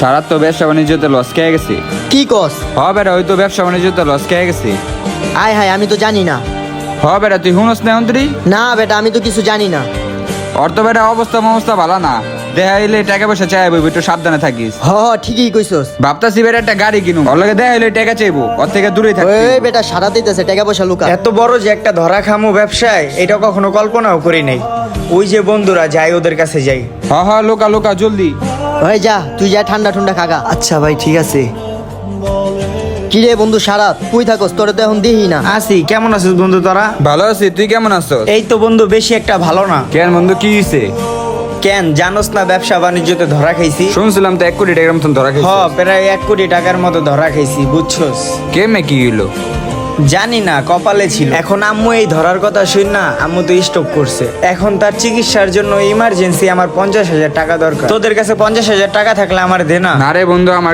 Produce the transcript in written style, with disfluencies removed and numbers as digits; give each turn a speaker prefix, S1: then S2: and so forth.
S1: সারা তো ব্যবসা বাণিজ্যতে লস খেয়ে গেছে।
S2: কি কস?
S1: বেটা ওই তো ব্যবসা বাণিজ্যতে লস খেয়ে গেছে।
S2: আয় হায়, আমি তো জানি না।
S1: বেটা তুই শুনস না অন্তরি?
S2: না বেটা, আমি তো কিছু জানি না।
S1: অর্থ বেটা অবস্থা ভালো না, দেখা হইলে টাকা পয়সা চাইবো, একটু সাবধানে থাকিস।
S2: ঠিকই কইছস।
S1: ভাবতাছি বেটা একটা গাড়ি কিনু, ওর লগে দেখা হইলে টাকা চাইবো, ওর থেকে দূরেই থাকবি।
S2: ওই বেটা সারা দিতেছে, টাকা পয়সা লুকা।
S3: এত বড় যে একটা ধরা খামু ব্যবসায়, এটা কখনো কল্পনাও করি নাই। ওই যে বন্ধুরা যাই, ওদের কাছে যাই।
S1: লোকা লোকা জলদি।
S2: ওই যা, তুই যা ঠান্ডা ঠান্ডা খাগা।
S3: আচ্ছা ভাই, ঠিক আছে।
S2: কি রে বন্ধু সারাত, কই থাকস? তোরে তো এখন দেখি না।
S3: আসি, কেমন আছিস বন্ধু তোরা?
S1: ভালো আছি, তুই কেমন আছো?
S3: এই তো বন্ধু, বেশি একটা ভালো না।
S1: কেন বন্ধু, কি হইছে?
S3: কেন জানোস না, ব্যবসা বাণিজ্যতে ধরা খাইছি।
S1: শুনছিলাম তো 1 কোটি টাকার মতন ধরা খাইছিস।
S3: প্রায় 1 কোটি টাকার মতো ধরা খাইছি, বুঝছস?
S1: কেমনে কি হইলো?
S3: জানি না, কপালে ছিল। এখন আম্মু এই ধরার কথা শুন না, আম্মু তো স্ট্রোক করছে। এখন তার চিকিৎসার জন্য ইমার্জেন্সি আমার 50,000 টাকা দরকার। তোদের কাছে 50,000 টাকা থাকলে আমার দে না।
S1: না রে বন্ধু, আমার